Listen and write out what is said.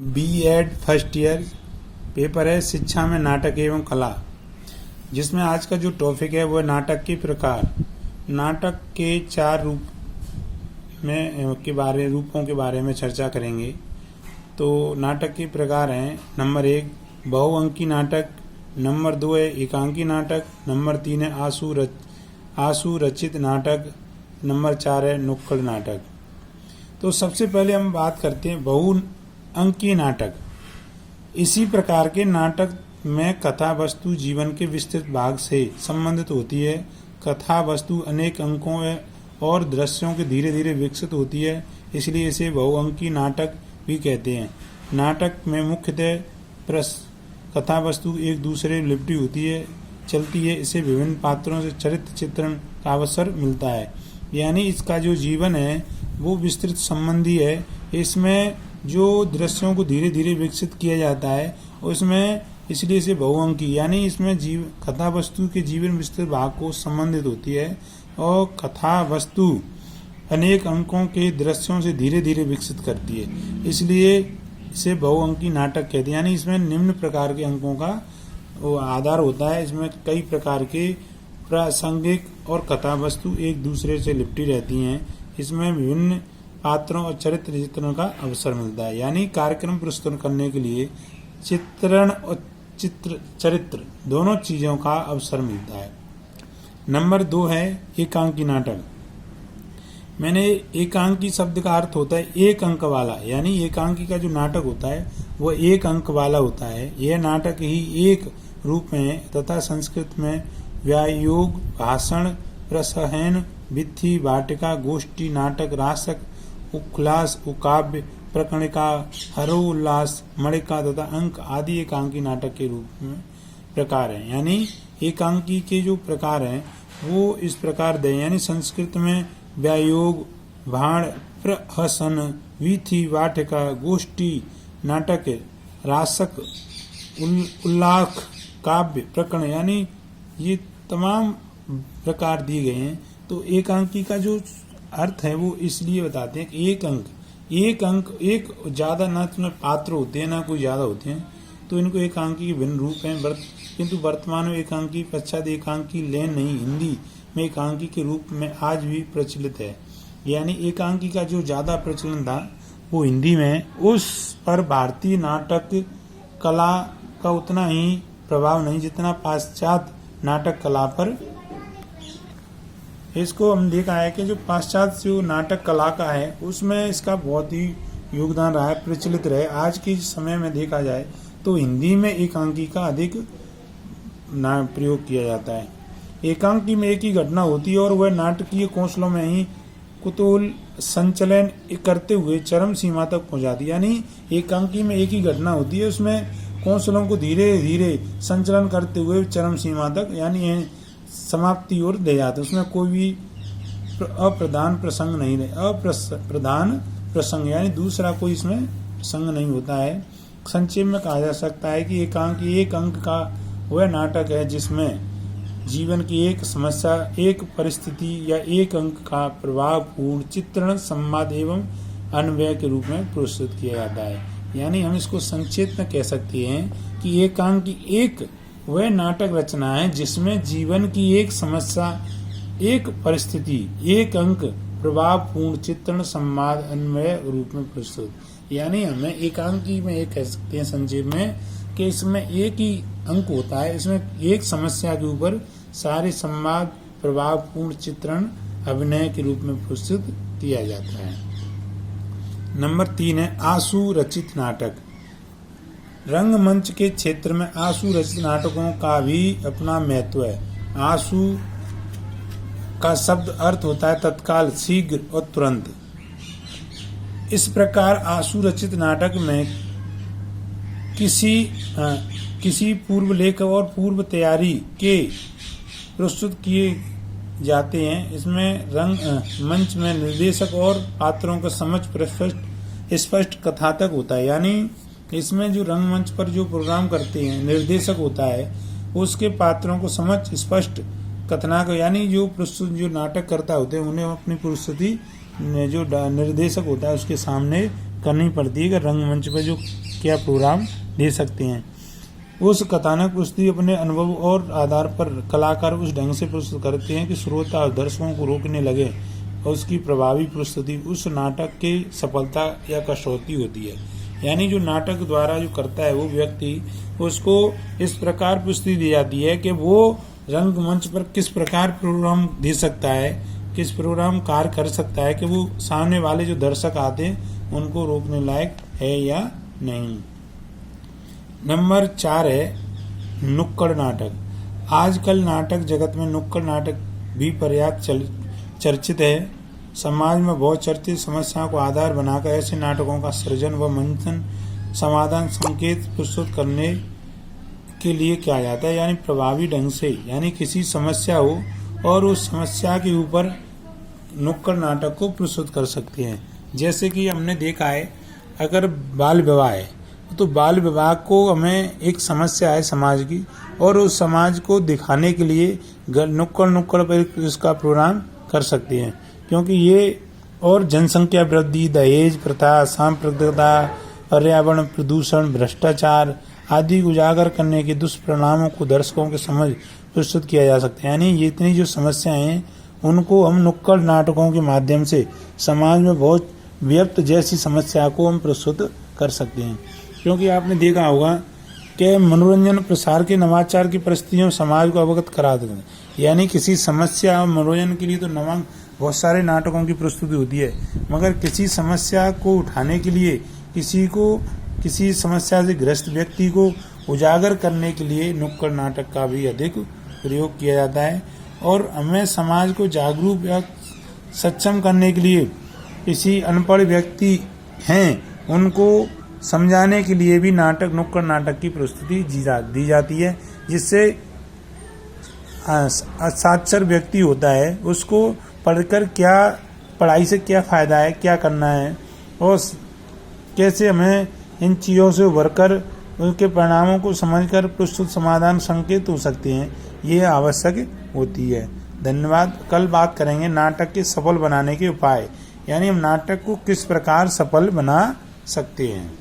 B.Ed first year paper है शिक्षा में नाटक एवं कला, जिसमें आज का जो टॉपिक है वो है नाटक के प्रकार। नाटक के 4 रूपों के बारे में चर्चा करेंगे। तो नाटक के प्रकार हैं, नंबर 1 बहुअंकी नाटक, नंबर 2 है एकांकी नाटक, नंबर 3 है आशु रचित नाटक, नंबर 4 है नुक्कड़ नाटक। तो सबसे पहले हम बात करते हैं बहुअंकी नाटक। इसी प्रकार के नाटक में कथा वस्तु जीवन के विस्तृत भाग से संबंधित होती है। कथा वस्तु अनेक अंकों और दृश्यों के धीरे धीरे विकसित होती है, इसलिए इसे बहुअंकी नाटक भी कहते हैं। नाटक में मुख्यतः कथा वस्तु एक दूसरे लिपटी होती है, चलती है। इसे विभिन्न पात्रों से चरित्र चित्रण का अवसर मिलता है, यानी इसका जो जीवन है वो विस्तृत संबंधी है। इसमें जो दृश्यों को धीरे धीरे विकसित किया जाता है उसमें, इसलिए इसे बहुअंकी, यानी इसमें कथा वस्तु के जीवन विस्तृत भाग को संबंधित होती है और कथा वस्तु अनेक अंकों के दृश्यों से धीरे धीरे विकसित करती है, इसलिए इसे बहुअंकी नाटक कहते हैं। यानी इसमें निम्न प्रकार के अंकों का आधार होता है। इसमें कई प्रकार के प्रासंगिक और कथा वस्तु एक दूसरे से लिपटी रहती हैं। इसमें विभिन्न पात्रों और चरित्र चित्रण का अवसर मिलता है, यानी कार्यक्रम प्रस्तुत करने के लिए चित्रण और चरित्र दोनों चीजों का अवसर मिलता है। नंबर 2 है एकांकी नाटक। मैंने एकांकी शब्द का अर्थ होता है एक अंक वाला, यानी एकांकी का जो नाटक होता है वह एक अंक वाला होता है। यह नाटक ही एक रूप में तथा संस्कृत में व्यायोग, भाषण, प्रसहन, विथि, वाटिका, गोष्ठी, नाटक, रासक, उल्लास, उकाव्य, प्रकरणिका, हरोल्लास, मणिका तथा अंक आदि एकांकी नाटक के रूप में प्रकार हैं। यानी एकांकी के जो प्रकार हैं वो इस प्रकार दे, यानी संस्कृत में व्यायोग, भाण, प्रहसन, विथि, वाटिका, गोष्ठी, नाटक, रासक, उल्लाख, काव्य, प्रकरण, यानी ये तमाम प्रकार दिए गए हैं। तो एकांकी का जो अर्थ है वो इसलिए बताते हैं कि एक अंक एक ज्यादा, ना इसमें पात्र होते हैं ना कोई ज्यादा होते हैं, तो इनको एकांकी के भिन्न रूप हैं। किंतु वर्तमान में एकांकी पश्चात एकांकी लेन नहीं, हिंदी में एकांकी के रूप में आज भी प्रचलित है। यानी एकांकी का जो ज्यादा प्रचलन था वो हिंदी में, उस पर भारतीय नाटक कला का उतना ही प्रभाव नहीं जितना पाश्चात्य नाटक कला पर। इसको हम देखा है कि जो पाश्चात्य जो नाटक कला का है उसमें इसका बहुत ही योगदान रहा है, प्रचलित रहे। आज के समय में देखा जाए तो हिंदी में एकांकी का अधिक प्रयोग किया जाता है। एकांकी में एक ही घटना होती है और वह नाटकीय कौशलों में ही कुतूहल संचलन करते हुए चरम सीमा तक पहुंचाती है। यानी एकांकी में एक ही घटना होती है, उसमें कौशलों को धीरे धीरे संचलन करते हुए चरम सीमा तक, यानी समाप्ति ओर ले जाते। उसमें कोई भी अप्रधान प्रसंग नहीं रहे, अप्रधान प्रसंग यानी दूसरा कोई इसमें प्रसंग नहीं होता है। संक्षेप में कहा जा सकता है कि एकांकी एक अंक का वह नाटक है जिसमें जीवन की एक समस्या, एक परिस्थिति या एक अंक का प्रभावपूर्ण चित्रण, संवाद एवं अन्वय के रूप में प्रस्तुत किया जाता है। यानी हम इसको संक्षेप में कह सकते हैं कि एकांकी एक वह नाटक रचना है जिसमें जीवन की एक समस्या, एक परिस्थिति, एक अंक, प्रभावपूर्ण चित्रण, संवाद, अन्वय रूप में प्रस्तुत। यानी हमें एकांकी में एक कह सकते हैं संक्षेप में कि इसमें एक ही अंक होता है, इसमें एक समस्या के ऊपर सारे संवाद, प्रभावपूर्ण चित्रण, अभिनय के रूप में प्रस्तुत किया जाता है। नंबर 3 है आशु रचित नाटक। रंगमंच के क्षेत्र में आशु रचित नाटकों का भी अपना महत्व है। आशु का शब्द अर्थ होता है तत्काल, शीघ्र और तुरंत। इस प्रकार आशु रचित नाटक में किसी पूर्व लेख और पूर्व तैयारी के प्रस्तुत किए जाते हैं। इसमें मंच में निर्देशक और पात्रों का समझ स्पष्ट कथातक होता है। यानी इसमें जो रंगमंच पर जो प्रोग्राम करते हैं निर्देशक होता है, उसके पात्रों को समझ स्पष्ट कथनाक, यानी जो नाटक करता होते हैं उन्हें अपनी प्रस्तुति जो निर्देशक होता है उसके सामने करनी पड़ती है कि रंगमंच पर जो क्या प्रोग्राम दे सकते हैं। उस कथानक प्रस्तुति अपने अनुभव और आधार पर कलाकार उस ढंग से प्रस्तुत करते हैं कि श्रोता और दर्शकों को रोकने लगे और उसकी प्रभावी प्रस्तुति उस नाटक की सफलता या कसौटी होती है। यानी जो नाटक द्वारा जो करता है वो व्यक्ति, उसको इस प्रकार प्रस्तुति दी जाती है कि वो रंगमंच पर किस प्रकार प्रोग्राम दे सकता है, किस प्रोग्राम कार्य कर सकता है कि वो सामने वाले जो दर्शक आते हैं उनको रोकने लायक है या नहीं। नंबर 4 है नुक्कड़ नाटक। आजकल नाटक जगत में नुक्कड़ नाटक भी पर्याप्त चर्चित है। समाज में बहुत चर्चित समस्याओं को आधार बनाकर ऐसे नाटकों का सृजन व मंथन समाधान संकेत प्रस्तुत करने के लिए किया जाता है। यानी प्रभावी ढंग से, यानी किसी समस्या हो और उस समस्या के ऊपर नुक्कड़ नाटक को प्रस्तुत कर सकते हैं। जैसे कि हमने देखा है, अगर बाल विवाह है तो बाल विवाह को हमें एक समस्या है समाज की, और उस समाज को दिखाने के लिए नुक्कड़ पर इसका प्रोग्राम कर सकते हैं। क्योंकि ये और जनसंख्या वृद्धि, दहेज प्रथा, सांप्रदायिकता, पर्यावरण प्रदूषण, भ्रष्टाचार आदि उजागर करने के दुष्परिणामों को दर्शकों के समझ प्रस्तुत किया जा सकता है। यानी ये इतनी जो समस्याएं हैं उनको हम नुक्कड़ नाटकों के माध्यम से समाज में बहुत व्यक्त जैसी समस्या को हम प्रस्तुत कर सकते हैं। क्योंकि आपने देखा होगा कि मनोरंजन प्रसार के नवाचार की परिस्थितियों समाज को अवगत करा देते हैं। यानी किसी समस्या और मनोरंजन के लिए तो बहुत सारे नाटकों की प्रस्तुति होती है, मगर किसी समस्या को उठाने के लिए, किसी समस्या से ग्रस्त व्यक्ति को उजागर करने के लिए नुक्कड़ नाटक का भी अधिक प्रयोग किया जाता है। और हमें समाज को जागरूक या सक्षम करने के लिए किसी अनपढ़ व्यक्ति हैं उनको समझाने के लिए भी नुक्कड़ नाटक की प्रस्तुति दी जाती है, जिससे साक्षर व्यक्ति होता है उसको पढ़कर पढ़ाई से क्या फ़ायदा है, क्या करना है और कैसे हमें इन चीज़ों से उभरकर उनके परिणामों को समझकर प्रस्तुत समाधान संकेत हो सकते हैं, ये आवश्यक होती है। धन्यवाद। कल बात करेंगे नाटक के सफल बनाने के उपाय, यानी हम नाटक को किस प्रकार सफल बना सकते हैं।